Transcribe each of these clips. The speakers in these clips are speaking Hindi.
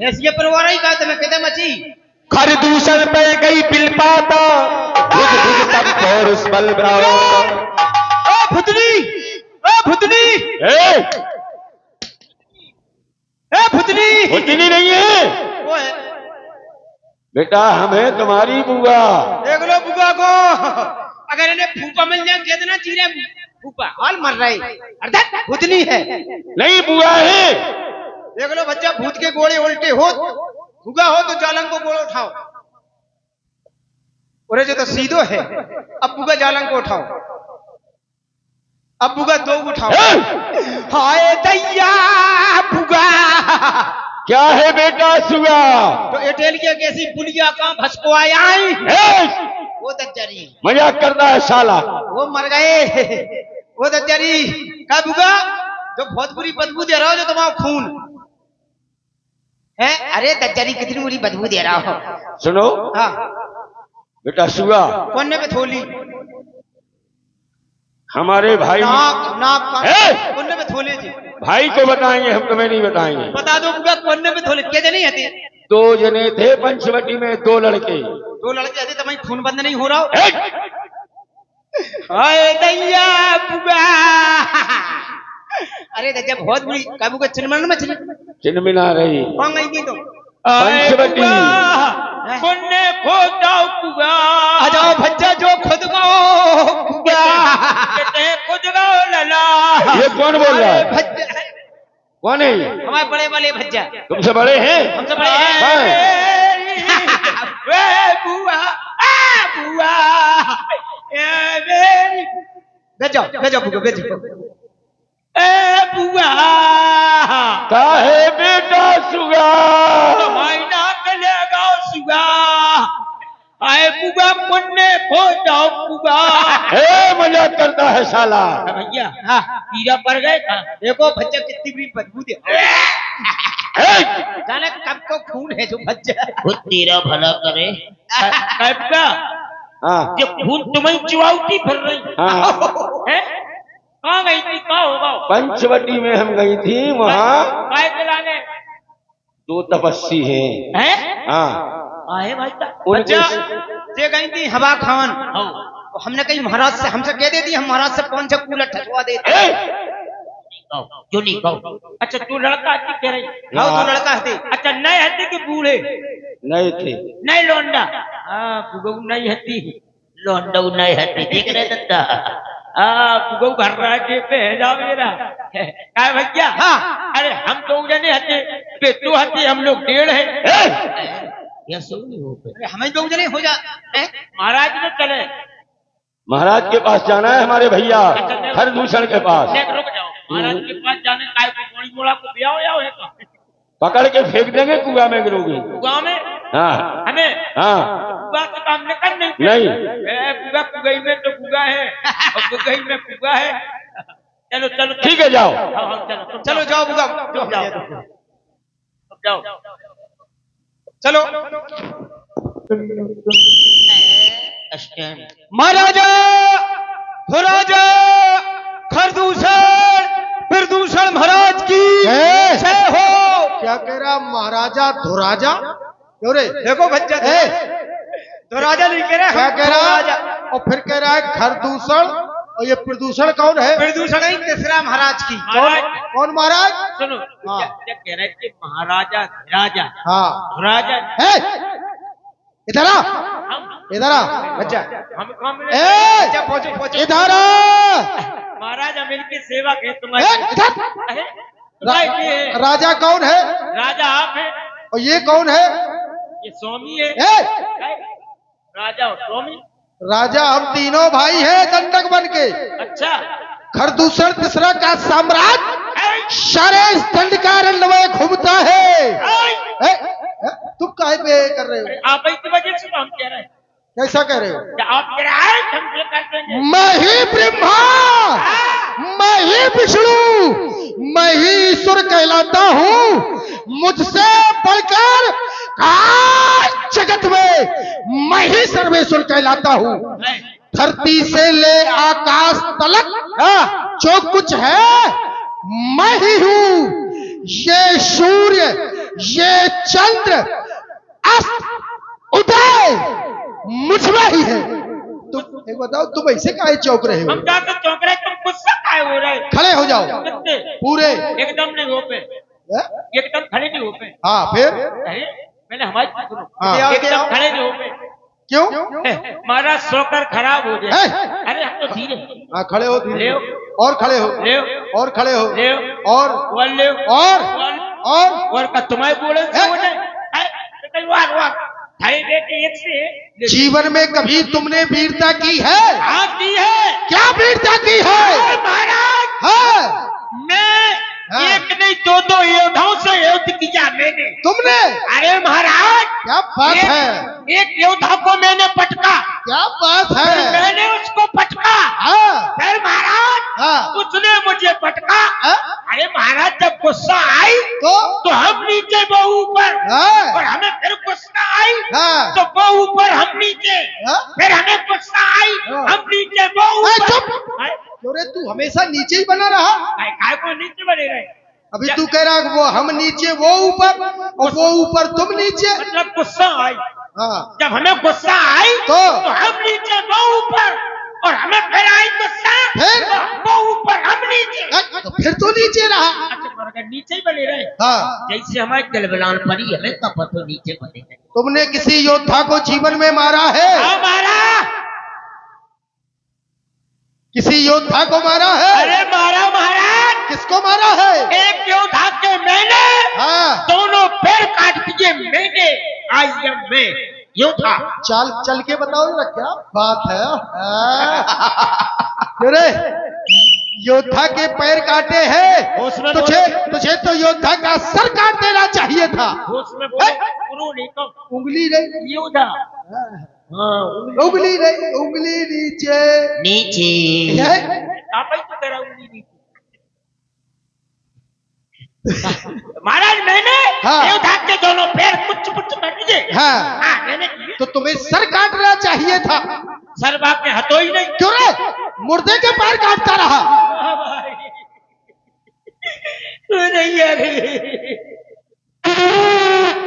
ऐसी परवार ही का तुम्हें कहते मची खर दूषण पे गई बिल पाता भुज भुज तब पौरुष बल ब्राओ। ओ भुतनी ए भुतनी नहीं है वो है बेटा, हमें तुम्हारी बुआ। देख लो बुआ को अगर इन्हें फूफा मिल जाए कह देना चीरे फूफा हाल मर रही अर्थात भूतनी है नहीं बुआ है। देख लो बच्चा भूत के गोले उल्टे हो भूगा हो तो जालंग को गोल उठाओ और जो तो सीधो है अब बुगा जालंग को उठाओ अब बुगा दो उठाओ हाय दैया बुगा क्या है बेटा सुगा? तो एटेल के कैसी बुलिया का भसको आया वो दज्जरी मजाक करता है साला। वो मर गए वो दज्जरी का बुगा जो बहुत बुरी बदबू दे रहा हो जो तुम्हारा खून है। अरे दज्जरी कितनी बुरी बदबू दे रहा हो। सुनो हाँ बेटा सुगा, कोने पे थोली हमारे भाई नाक नाक कोने पे थोले जी भाई को बताएंगे, हम तुम्हें नहीं बताएंगे। बता दो बुगा कोने पे थोले क्या नहीं आते। 2 जने थे पंचवटी में, 2 लड़के। 2 लड़के आते तुम्हारी खून बंद नहीं हो रहा हो। हाय दैया बुगा अरे दज्जा बहुत बुरी काबू का चिन्मन मछली चिन्मिना रही कौन गई थी तो पंचवटी। कोने खो जाओ बुगा आ जाओ भज्जा जो खुद गाओ बुगा खुद गाओ लला। ये कौन बोल रहा है? भज्जा कौन है ये? हमारे बड़े वाले भज्जा तुमसे बड़े हैं? हमसे बड़े हैं। वे बुआ बुआ भेजो बुआ भेजो ए बुआ काहे बेटा सुगा? मायना कलेगा सुगा आए बुआ मुन्ने खो जाओ बुआ। मजाक करता है साला। भैया हाँ कीड़ा पड़ गए था देखो बच्चा कितनी भी बदबू दे जाने कब को खून है जो बच्चा खुद तेरा भला करे। कब का हाँ ये खून तुम्हें चुआउटी फिर रही हाँ है। कहाँ गई थी कहाँ होगा पंचवटी में हम गई थी, वहाँ काय दिलाने 2 तपस्वी हैं। हैं हाँ आए भाई उनके जे गई थी हवा खान तो हमने कही महाराज से हमसे कह देती हम महाराज से 5 कूलर ठसवा देते। क्यों नहीं कहो? अच्छा तू लड़का हत्ती कह रही हाँ। तू लड़का हत्ती अच्छा नए हत्ती के बूढ़े नहीं थे। नई लोंडा हाँ बुगऊ नई हत्ती लौंडा नहीं हटी देख रहे दत्ता। बुगऊ घर रहा है पे जा मेरा क्या भैया हाँ अरे हम 2 जने हत्ते तू हत्ती हम लोग 1.5 है। यह सब नहीं हो पाए। हमें 2 जने हो जा महाराज में चले महाराज के पास जाना है हमारे भैया हर दूषण के पास। रुक जाओ महाराज के पास जाने काय को गोली मोड़ा को ब्याह या है का पकड़ के फेंक देंगे कुआं में गिरोगी। गांव में हाँ हमें हाँ बुआ का काम न करने नहीं बुआ कुगई में तो बुआ है और बुगई में बुआ है। चलो चलो ठीक है जाओ। चलो चलो जाओ बुआ जाओ चलो महाराजा महाराजा खरदूषण प्रदूषण महाराज की जय हो। क्या कह रहा महाराजा धुराजा? क्यों रे? देखो बच्चा धुराजा नहीं कह रहा क्या कह रहा? और फिर कह रहा है खरदूषण। और ये प्रदूषण कौन है? प्रदूषण ही तीसरा महाराज की कौन महाराज? सुनो हाँ। क्या कह रहे थे महाराजा धुराजा हाँ धुराजा इधर आ इधर आ बच्चा हम काम में ए! बच्चा पहुंचो पहुंचो इधर आ महाराजा मिलके सेवा के तुम्हारे इधर राजा कौन है? राजा आप है और ये कौन है? ये स्वामी है राजा और स्वामी। राजा हम तीनों भाई हैं दंडक बन के। अच्छा खरदूषण तीसरा का साम्राज्य सारे इस दंडकारण्य में घूमता है। तुम काहे पे कर रहे हो? आप इस वजह से हम कह रहे हैं। कैसा कह रहे हो? आप कह रहे हैं हम क्या करते हैं? मैं ही ब्रह्मा, मैं ही विष्णु, मैं ही ईश्वर कहलाता हूँ। मुझसे बढ़कर जगत में मैं ही सर्वेश्वर कहलाता हूँ। धरती से ले आकाश तलक जो कुछ है मैं ही हूँ। ये सूर्य ये चंद्र अस्त उदय मुझमें ही है। तुम एक बताओ, तुम ऐसे काहे चौंक रहे हो? हम जाकर चौंक रहे, तुम गुस्सा काहे हो रहे? खड़े हो जाओ कितने? पूरे। एकदम नहीं हो पे, हैं? एकदम खड़े नहीं हो पे। हाँ फिर अरे मैंने हमारी बात सुनो, हाँ। एकदम खड़े नहीं हो पे। क्यों? हमारा सोकर खराब हो जाए। हैं? अरे हम तो धीरे। हाँ खड़े हो धीरे। ले और खड़े हो ले और खड़े हो ले और वन ले और का तुम्हारे बोले से हो जाए। कई बार वाह भाई बेटे एक से ले। जीवन में कभी तुमने वीरता की है? हाँ की है। क्या वीरता की है? अरे महाराज हाँ मैं हाँ। एक नहीं दो योद्धाओं से युद्ध किया मैंने। तुमने? अरे महाराज क्या बात है? एक योद्धा को मैंने पटका, क्या बात फिर है? मैंने उसको पटका, हाँ फिर महाराज हाँ उसने मुझे पटका। हाँ? अरे महाराज जब गुस्सा आई तो हम नीचे वो ऊपर, हाँ और हमें फिर गुस्सा आई हाँ तो वो ऊपर हम नीचे, हाँ? फिर हमें गुस्सा आई हाँ। हम नीचे वो ए, ऊपर। चुप! अरे तू हमेशा नीचे ही बना रहा। काय को नीचे बने रहे? अभी तू कह रहा है वो हम नीचे वो ऊपर और वो ऊपर तुम नीचे। मतलब गुस्सा आई, हाँ जब हमें गुस्सा आई तो हम नीचे वो ऊपर, और हमें फिर आई गुस्सा फिर? तो वो ऊपर हम नीचे। तो फिर तो नीचे रहा। अच्छा मगर नीचे ही बने रहे। हाँ जैसे हमारे गलबलान पड़ी हमें कब तो नीचे बने रहे। तुमने किसी योद्धा को जीवन में मारा है? हमारा किसी योद्धा को मारा है? अरे मारा महाराज, किसको मारा है? एक योद्धा के मैंने हाँ दोनों पैर काट दिए मैंने। आई एम मैं योद्धा। चल चल के बताओ जरा क्या बात है। हाँ। अरे योद्धा के पैर काटे हैं, उसमें तुझे तुझे तो योद्धा का सर काट देना चाहिए था। उसमें बोलो नहीं तो उंगली नहीं। योद्धा। हाँ उंगली नहीं, उंगली नीचे नीचे। है? आप ही तो कह रहा हूँ नीचे। महाराज मैंने हाँ। योद्धा के दोनों पैर कुछ काट दिए। हाँ हाँ मैंने किए। तो तुम्हें सर काटना चाहिए था। सर बाप ने हथो ही नहीं। क्यों रे? मुर्दे के पैर काटता रहा। हाँ भाई। नहीं यार।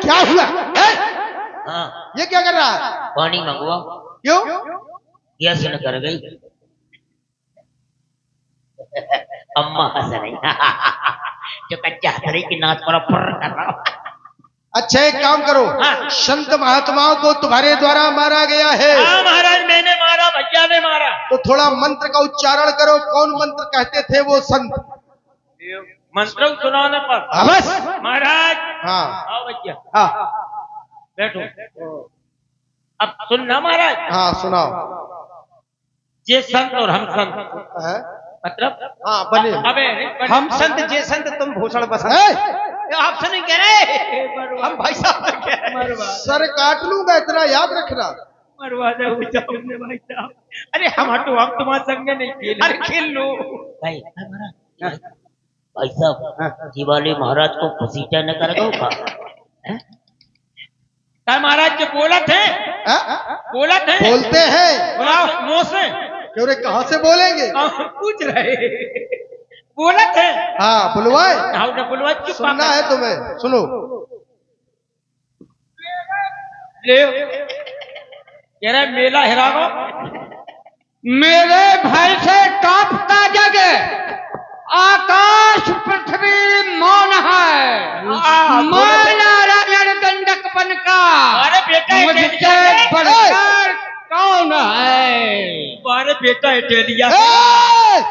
क्या हुआ? हाँ ये क्या कर रहा है? पानी मंगवाओ। क्यों? गैस न कर गई। अम्मा हंस रही। जो कच्चा हंस रही की नाच पर कर रहा। अच्छा एक काम करो, हाँ। संत महात्माओं को तुम्हारे द्वारा मारा गया है, हाँ महाराज मैंने मारा, भैया ने मारा। तो थोड़ा मंत्र का उच्चारण करो। कौन मंत्र कहते थे वो संत? मंत्र सुनाने पर। हाँ, बस। महाराज हाँ आओ भैया हाँ बैठो। अब सुनना महाराज, हाँ सुनाओ। ये संत और हम संत है? मतलब हाँ बने। अबे नहीं बने। हम संत जे संत तुम भूषण बसंत। है? आप से नहीं कह रहे, हम भाई साहब से कह रहे हैं। सर काट लूंगा, इतना याद रखना। मरवा दे मुझे भाई साहब। अरे हम हटो, हम तुम्हारे संग नहीं खेल। अरे खेल लो भाई भाई साहब दिवाली महाराज को घसीटा न कर दो का? महाराज जो बोला थे बोलते हैं। बुलाओ मुंह से। क्यों रे, कहाँ से बोलेंगे? पूछ रहे बोला थे। हाँ बुलवाए। हाँ बुलवा क्यों? सुनना है तुम्हें, सुनो। ले कह रहा मेला हिरागो। मेरे भय से कांपता जग, आकाश पृथ्वी मौन है। मैं नारायण दंडक बनका, अरे बेटा मुझसे बढ़कर कौन है? अरे बेटा इटालिया। ए!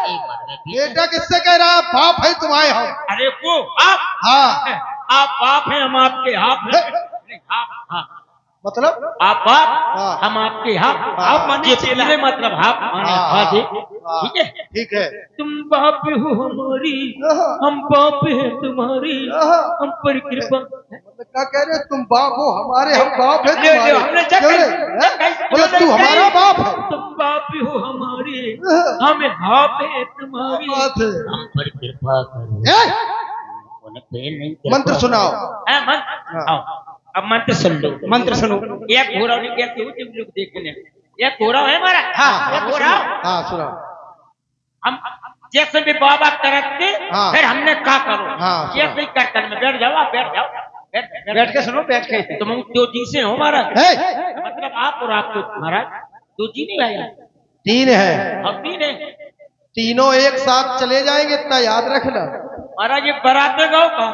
बेटा किससे कह रहा है? बाप है तुम्हारे हम। अरे वो आप बाप हैं, हम आपके आप हैं। आप मतलब आप बाप, हाँ। हम आपके आप। हाँ। आप माने चेले मतलब आप माने हाँ, जी। हाँ, ठीक है, ठीक है। तुम बाप हो हमारी, हम बाप हैं तुम्हारी, हम पर कृपा। मतलब क्या कह रहे हो? तुम बाप हो हमारे, हम बाप है ले, ले, हमने तुम्हारे। जब क्यों रे? मतलब तू हमारा बाप है? तुम बाप हो हमारी, हम बाप हैं तुम्हारी, बात है। हम पर कृपा करो। ए! उन्हें फेल नहीं कर मंत्र पाओ। सुनाओ। मंत्र आओ। अब मंत्र सुन लो। मंत्र सुनो। एक घोड़ा नहीं कहते हो तुम लोग देखने। एक घोड़ा है हमारा। हाँ, एक घोड़ा। हाँ सुनाओ। हम जैसे भी बाबा करते हाँ। फिर हमने क्या करो। हाँ, जैसे ही करतन में बैठ जाओ, आप बैठ जाओ, बैठ बैठ के सुनो, बैठ के। तुम दो जी से हो महाराज, है मतलब आप और आप तो महाराज दो जी नहीं भाई, 3 है, हम भी नहीं तीनों एक साथ चले जाएंगे, इतना याद रखना। महाराज। ये बराते गाँव का,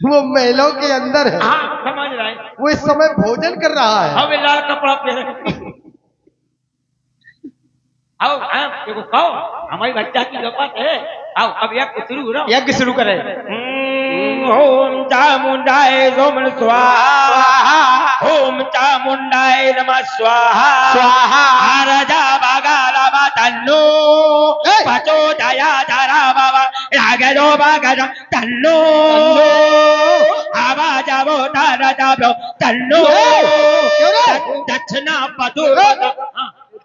वो महलों के अंदर है, हाँ समझ रहा है। वो इस समय भोजन कर रहा है। अब लाल कपड़ा पहने आओ, हाँ देखो खाओ, हमारी बच्चा की गपत है। आओ अब यज्ञ शुरू हो रहा है। यज्ञ शुरू करे। ओम चामुंडाय सोमन स्वाहा, ओम चामुंडाय नमः स्वाहा, स्वाहा। राजा बागाला तन्नो पचो दया धरा बाबा रागो बागा तन्नो आवाज आवो तारा जाबो तन्नो क्यों रे? दक्षिणा पदो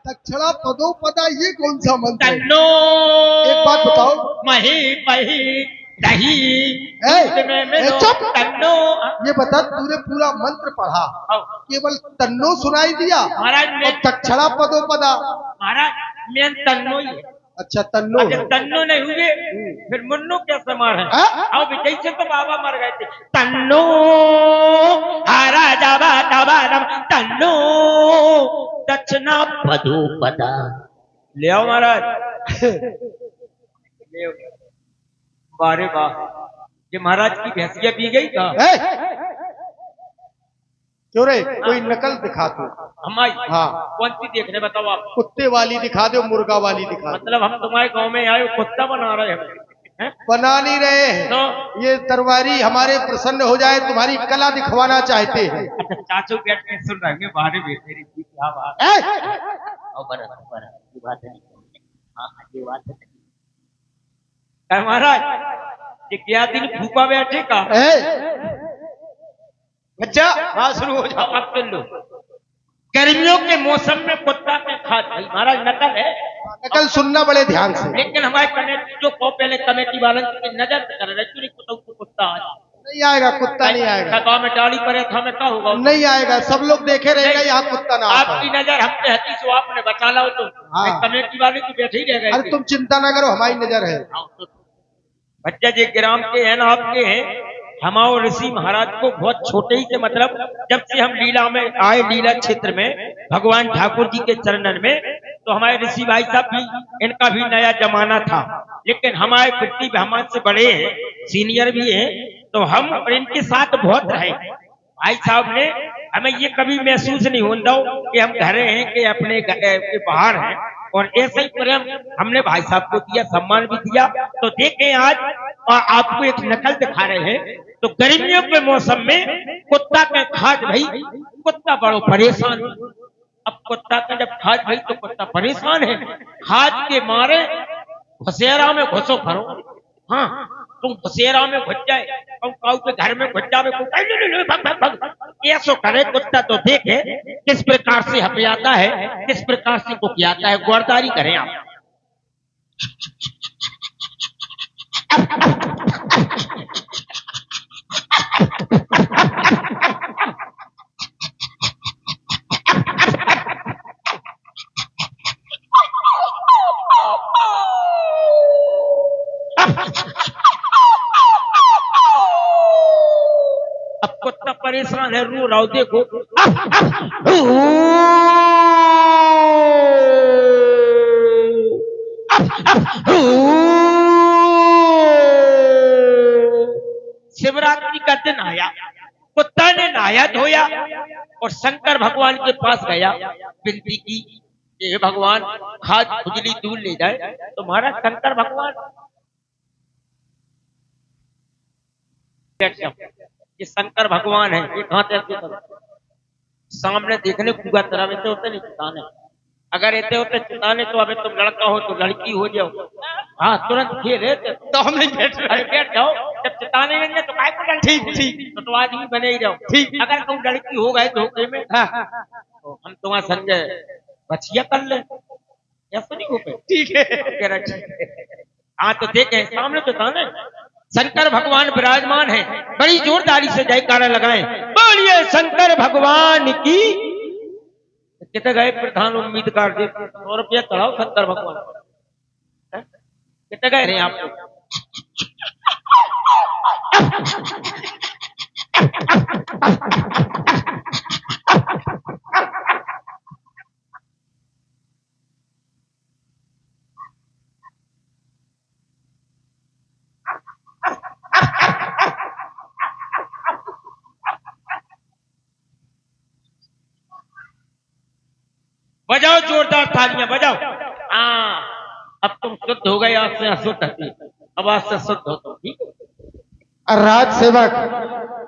दक्षिणा पदोपदा, ये कौन सा मंत्र है? तन्नो एक बात बताओ, मही पही दही चुप। तन्नो। ये बता, तूने पूरा मंत्र पढ़ा, केवल तन्नो सुनाई दिया महाराज मैं, और दक्षिणा पदोपदा? महाराज मैं तन्नो ही है। अच्छा तन्नो अगर तन्नो नहीं हुए फिर मुन्नो क्या समार है। हाँ? आओ विजय से तो बाबा मर गए थे। तन्नो हरा जावा दबारम तन्नो दक्षिणा पदो पदा। ले आओ महाराज, ले आओ। बारे वाह, ये महाराज की भैंसिया पी गई का? क्यों रे, कोई नकल दिखा तू। हमारी हाँ। कौन सी देखने बताओ आप? कुत्ते वाली दिखा दो, मुर्गा वाली दिखा दो। मतलब हम तुम्हारे गांव में आए कुत्ता बना रहे हैं? बना नहीं रहे हैं, तो ये दरबारी हमारे प्रसन्न हो जाए, तुम्हारी कला दिखवाना चाहते हैं। अच्छा चाचू बैठ के सुन रहे हैं बारे में, तेरी क्या बात ए? है? बराबर ये बात है। हाँ ये बात है महाराज। ये क्या दिन भूखा बैठे का? बच्चा हाँ शुरू हो जाओ। अब सुन लो, गर्मियों के मौसम में कुत्ता के खाद भाई महाराज नकल है, नकल सुनना बड़े ध्यान से। लेकिन हमारे कमेटी जो को पहले कमेटी वाले की नजर कर रहे चुरी कुत्ता आज नहीं आएगा, कुत्ता नहीं आएगा, गाँव में डाली पड़े था, मैं क्या होगा? नहीं आएगा, सब लोग देखे रहेगा, यहाँ कुत्ता ना आता आपकी है। नजर हम पे हती सो आपने बचा लाओ तो हाँ। कमेटी वाले की बैठे ही रह गए अरे थे। तुम चिंता ना करो, हमारी नजर है। बच्चा जी ग्राम के हैं ना आपके हैं, हमारे ऋषि महाराज को बहुत छोटे ही से मतलब जब से हम लीला में आए, लीला क्षेत्र में भगवान ठाकुर जी के चरणन में, तो हमारे ऋषि भाई साहब भी, इनका भी नया जमाना था, लेकिन हमारे पितृ भी हमारे से बड़े हैं, सीनियर भी हैं, तो हम और इनके साथ बहुत रहे। भाई साहब ने हमें ये कभी महसूस नहीं होता कि हम घर हैं कि अपने के बाहर हैं, और ऐसे ही प्रेम हमने भाई साहब को दिया, सम्मान भी दिया। तो देखें आज, और आपको एक नकल दिखा रहे हैं। तो गर्मियों के मौसम में कुत्ता का खाद भाई, कुत्ता बड़ो परेशान। अब कुत्ता का जब खाद भाई तो कुत्ता परेशान है, खाद के मारे घुसेरा में घुसो भरो। हाँ तुम घुसेरा में घुस जाए, तुम काऊ के घर में घुस जावे, ऐसो करे कुत्ता। तो देखे किस प्रकार से हपियाता है, किस प्रकार से कुकियाता है। गौरदारी करें आप। अब कुत्ता परेशान है, रो रहा हो, देखो। शिवरात्रि का दिन आया, कुत्ता ने नहाया धोया और शंकर भगवान के पास गया, विनती की कि हे भगवान खाद खुजली दूर ले जाए। तो महाराज शंकर भगवान बैठ जाओ, ये शंकर भगवान है, ये कहाँ थे? सामने देखने पूरा तरह में होते नहीं चिताने, अगर ऐसे होते चिताने तो अबे तुम लड़का हो तो लड़की हो जाओ। हाँ तुरंत खेल है तो हम नहीं बैठ रहे। अरे बैठ जाओ, जब चिताने लेंगे तो काय को लड़की? ठीक ठीक तो आदमी बने ही रहो। ठीक। अगर तुम लड़की हो गए धोखे में, हाँ तो हम तुम्हारे संग बचिया कर ले, ऐसा नहीं हो पाए। ठीक है। कह रहा ठीक है। हाँ तो देखे सामने तो था ना, शंकर भगवान विराजमान है। बड़ी जोरदारी से जयकारा लगाएं, बोलिए शंकर भगवान की। कितने गए प्रधान उम्मीदकार जी? 100 रुपया चढ़ाओ शंकर भगवान। कितने गए रहे आप? बजाओ जोरदार तालियां बजाओ। हाँ, अब तुम शुद्ध हो गए, आज से अशुद्ध थी, अब आज से शुद्ध हो तुम, ठीक है। राज सेवक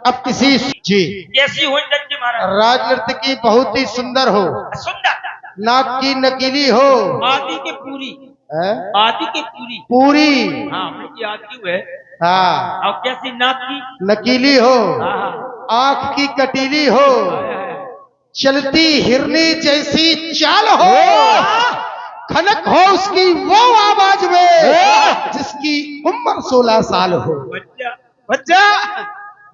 अब किसी जी कैसी हो दंडी महाराज? राज नर्तकी बहुत ही सुंदर हो, सुंदर, नाक की नकीली हो, आदि के पूरी, हैं? आदि के पूरी, पूरी, हाँ उनकी आदि है। हाँ और कैसी नाक की? नकीली हो, हाँ, आंख की कटीली हो, चलती हिरनी जैसी चाल हो, खनक हो उसकी वो आवाज में जिसकी उम्र 16 साल हो। बच्चा बच्चा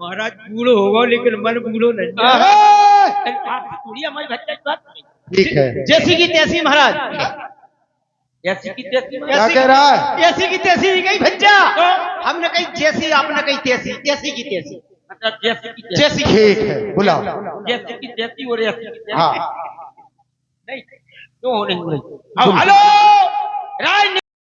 महाराज बूढ़ो होगा लेकिन मन बूढ़ो नहीं। अरे, आपकी थोड़ी हमारी बच्चा की बात नहीं। ठीक है, जैसी की तैसी महाराज, ऐसी की तैसी क्या महाराज। कह रहा है? जैसी की तैसी नहीं कही भज्जा, तो हमने कही जैसी, आपने कही तैसी, तैसी की तैसी, मतलब जैसी की तैसी, जैसी ठीक है, बुलाओ। जैसी की तैसी और ऐसी की तैसी। हाँ नहीं क्यों होने? हेलो राज